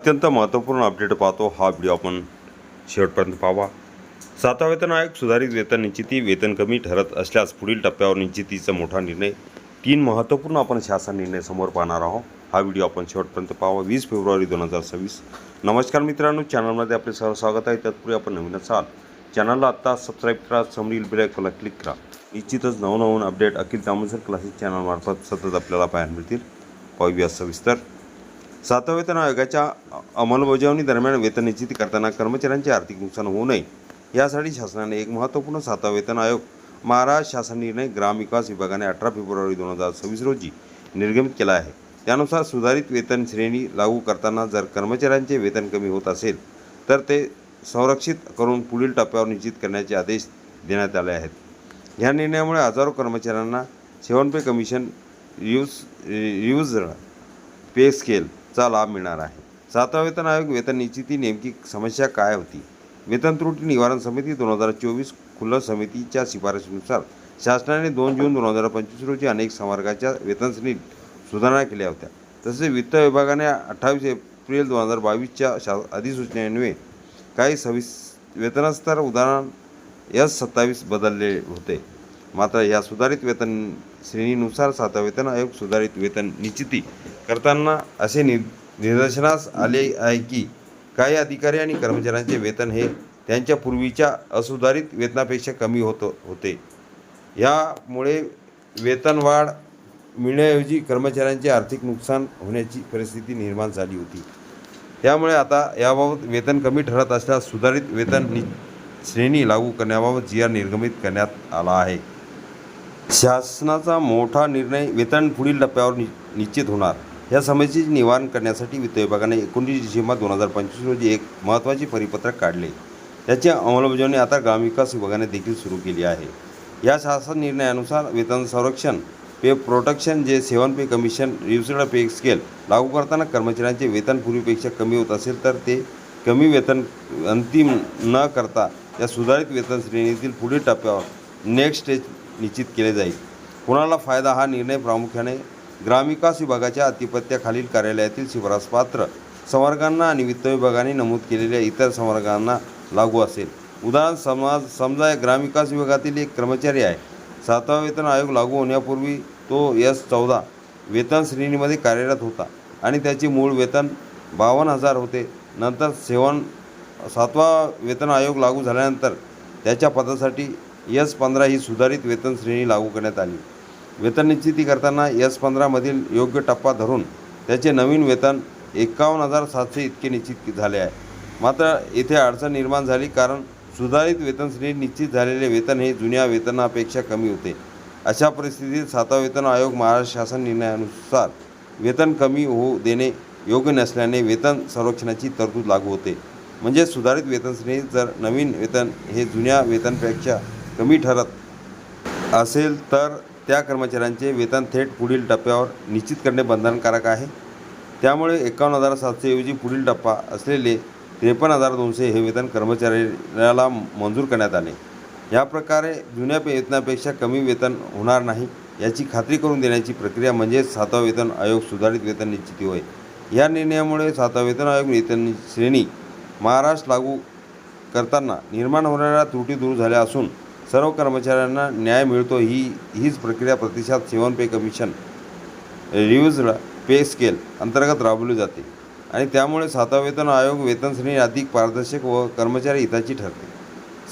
अत्यंत महत्त्वपूर्ण अपडेट पाहतो हा व्हिडिओ आपण शेवटपर्यंत पाहावा। 7वा वेतन आयोग सुधारित वेतन निश्चिती वेतन कमी ठरत असल्यास पुढील टप्प्यावर निश्चितीचा मोठा निर्णय। 3 महत्त्वपूर्ण आपण शासन निर्णय समोर पाहणार आहोत। हा व्हिडिओ आपण शेवटपर्यंत पाहावा। 20 फेब्रुवारी 2026। नमस्कार मित्रांनो, चॅनलमध्ये आपले सर्व स्वागत आहे। तत्पूर्वी आपण नवीन असाल चॅनलला आत्ता सबस्क्राईब करा, समोरील बेल आयकॉनला क्लिक करा। निश्चितच नवनवीन अपडेट अखिल तामसर क्लासेस चॅनलमार्फत सतत आपल्याला पाहायला मिळतील। पाहूया सविस्तर। 7व्या वेतन आयोगाच्या अंमलबजावणी दरम्यान वेतन निश्चिती करताना कर्मचाऱ्यांचे आर्थिक नुकसान होऊ नये यासाठी शासनाने एक महत्त्वपूर्ण 7वा वेतन आयोग महाराष्ट्र शासन निर्णय ग्रामविकास विभागाने 18 फेब्रुवारी 2026 रोजी निर्गमित केला आहे। त्यानुसार सुधारित वेतन श्रेणी लागू करताना जर कर्मचाऱ्यांचे वेतन कमी होत असेल तर ते संरक्षित करून पुढील टप्प्यावर निश्चित करण्याचे आदेश देण्यात आले आहेत। या निर्णयामुळे हजारो कर्मचाऱ्यांना 7 पे कमिशन रिव्ह्यूज पे स्केलचा लाभ मिळणार आहे। 7वा वेतन आयोग वेतन निश्चिती नेमकी समस्या काय होती? वेतन त्रुटी निवारण समिती 2024 खुल्ल समितीच्या शिफारशीनुसार शासनाने 2 जून 2025 रोजी अनेक संवर्गाच्या वेतन श्रेणीत सुधारणा केल्या होत्या। तसेच वित्त विभागाने 28 एप्रिल 2022च्या अधिसूचनेन्वये काही वेतनस्तर उदाहरण S27 बदलले होते। मात्र या सुधारित वेतन श्रेणीनुसार 7वा वेतन आयोग सुधारित वेतन निश्चिती करताना असे निदर्शनास आले आहे की काही अधिकारी आणि कर्मचाऱ्यांचे वेतन हे त्यांच्या पूर्वीच्या असुधारित वेतनापेक्षा कमी होते। यामुळे वेतनवाढ मिळण्याऐवजी कर्मचाऱ्यांचे आर्थिक नुकसान होण्याची परिस्थिती निर्माण झाली होती। त्यामुळे आता याबाबत वेतन कमी ठरत असल्यास सुधारित वेतन श्रेणी लागू करण्याबाबत GR निर्गमित करण्यात आला आहे। शासनाचा मोठा निर्णय, वेतन पुढील टप्प्यावर निश्चित होणार। या समस्येचे निवारण करण्यासाठी वित्त विभागाने 19 डिसेंबर 2025 रोजी एक महत्त्वाचे परिपत्रक काढले। त्याची अंमलबजावणी आता ग्रामविकास विभागाने देखील सुरू केली आहे। या शासन निर्णयानुसार वेतन संरक्षण पे प्रोटेक्शन जे 7 पे कमिशन रिव्ह्यूज पे स्केल लागू करताना कर्मचाऱ्यांचे वेतन पूर्वीपेक्षा कमी होत असेल तर ते कमी वेतन अंतिम न करता या सुधारित वेतन श्रेणीतील पुढील टप्प्यावर नेक्स्ट स्टेज निश्चित केले जाईल। कुणाला फायदा? हा निर्णय प्रामुख्याने ग्रामविकास विभागाच्या आधिपत्याखालील कार्यालयातील शिफारसपात्र संवर्गांना आणि वित्त विभागाने नमूद केलेल्या इतर संवर्गांना लागू असेल। उदाहरण समजा ग्रामविकास विभागातील एक कर्मचारी आहे। 7वा वेतन आयोग लागू होण्यापूर्वी तो S14 वेतन श्रेणीमध्ये कार्यरत होता आणि त्याचे मूळ वेतन 52,000 होते। नंतर 7वा वेतन आयोग लागू झाल्यानंतर त्याच्या पदासाठी S15 ही सुधारित वेतन श्रेणी लागू करण्यात आली। वेतन निश्चिती करताना S15 मधील योग्य टप्पा धरून त्याचे नवीन वेतन 51,700 इतके निश्चित झाले आहे। मात्र येथे अडचण निर्माण झाली, कारण सुधारित वेतन श्रेणी निश्चित झालेले वेतन हे जुन्या वेतनापेक्षा कमी होते। अशा परिस्थितीत 7वा वेतन आयोग महाराष्ट्र शासन निर्णयानुसार वेतन कमी होऊ देणे योग्य नसल्याने वेतन संरक्षणाची तरतूद लागू होते। म्हणजे सुधारित वेतन श्रेणीत जर नवीन वेतन हे जुन्या वेतनापेक्षा कमी ठरत असेल तर त्या कर्मचाऱ्यांचे वेतन थेट पुढील टप्प्यावर निश्चित करणे बंधनकारक आहे। त्यामुळे 51,700 ऐवजी पुढील टप्पा असलेले 53,200 हे वेतन कर्मचाऱ्याला मंजूर करण्यात आले। या प्रकारे जुन्या वेतनापेक्षा कमी वेतन होणार नाही याची खात्री करून देण्याची प्रक्रिया म्हणजे 7वा वेतन आयोग सुधारित वेतन निश्चिती होय। या निर्णयामुळे 7वा वेतन आयोग वेतन श्रेणी महाराष्ट्र लागू करताना निर्माण होणाऱ्या त्रुटी दूर झाल्या असून सर्व कर्मचाऱ्यांना न्याय मिळतो। हीच प्रक्रिया प्रतिसाद 7 पे कमिशन रिव्ह्यूज पे स्केल अंतर्गत राबवली जाते आणि त्यामुळे 7वा वेतन आयोग वेतन श्रेणी अधिक पारदर्शक व कर्मचारी हिताची ठरते।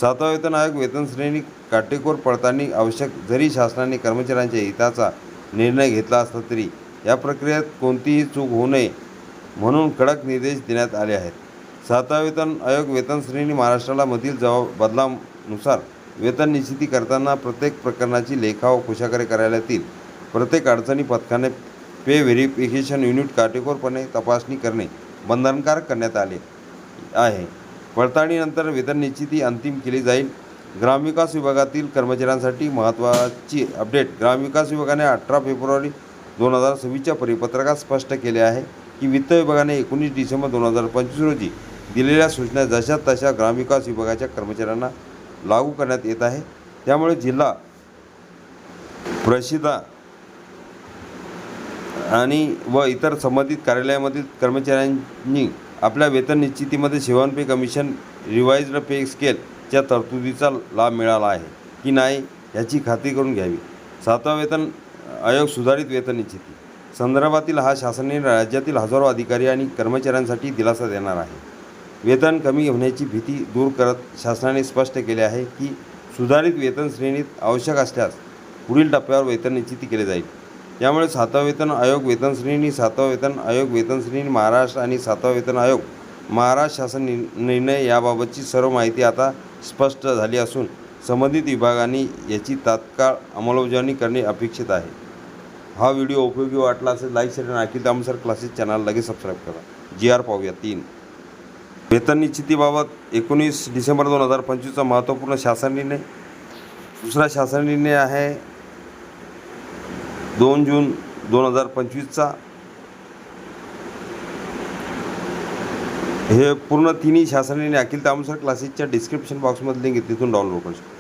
7वा वेतन आयोग वेतन श्रेणी काटेकोर पडताळणी आवश्यक। जरी शासनाने कर्मचाऱ्यांच्या हिताचा निर्णय घेतला असला तरी या प्रक्रियेत कोणतीही चूक होऊ नये म्हणून कडक निर्देश देण्यात आले आहेत। 7वा वेतन आयोग वेतन श्रेणी महाराष्ट्राला मधील बदलानुसार वेतन निश्चिती करताना प्रत्येक प्रकरणाची लेखा व कोशागार कार्यालयातील प्रत्येक अडचणी पथकाने पे व्हेरिफिकेशन युनिट काटेकोरपणे तपासणी करणे बंधनकारक करण्यात आले आहे। पडताळणीनंतर वेतन निश्चिती अंतिम केली जाईल। ग्रामविकास विभागातील कर्मचाऱ्यांसाठी महत्त्वाची अपडेट। ग्रामविकास विभागाने 18 फेब्रुवारी 2026च्या परिपत्रकात स्पष्ट केले आहे की वित्त विभागाने 19 डिसेंबर 2025 रोजी दिलेल्या सूचना जशा तशा ग्रामविकास विभागाच्या कर्मचाऱ्यांना लागू करण्यात येत आहे। त्यामुळे जिल्हा परिषद आणि व इतर संबंधित कार्यालयामधील कर्मचाऱ्यांनी आपल्या वेतन निश्चितीमध्ये 7 पे कमिशन रिवाइज्ड पे स्केलच्या तरतुदीचा लाभ मिळाला आहे की नाही याची खात्री करून घ्यावी. 7वा वेतन आयोग सुधारित वेतन निश्चिती संदर्भातील हा शासनाने राज्यातील हजारो अधिकारी आणि कर्मचाऱ्यांसाठी दिलासा देणार आहे. वेतन कमी होण्याची भीती दूर करत शासनाने स्पष्ट केले आहे की सुधारित वेतन श्रेणीत आवश्यक असल्यास पुढील टप्प्यावर वेतन निश्चिती केले जाईल. यामुळे 7वा वेतन आयोग वेतन श्रेणी, 7वा वेतन आयोग वेतन श्रेणी महाराष्ट्र आणि 7वा वेतन आयोग महाराष्ट्र शासन निर्णय याबाबतची सर्व माहिती आता स्पष्ट झाली असून संबंधित विभागांनी याची तात्काळ अंमलबजावणी करणे अपेक्षित आहे. हा व्हिडिओ उपयोगी वाटला असेल लाईक, शेअर आणि अखिल तामसर क्लासेस चॅनल लगेच सबस्क्राईब करा. GR पाहूया. 3 वेतन निश्चितीबाबत 19 डिसेंबर 2025चा महत्त्वपूर्ण शासन निर्णय. दुसरा शासन निर्णय आहे 2 जून 2025चा. हे पूर्ण तिन्ही शासन निर्णय अखिल तामसर क्लासेसच्या डिस्क्रिप्शन बॉक्समध्ये लिंक आहे, तिथून डाउनलोड करू शकता.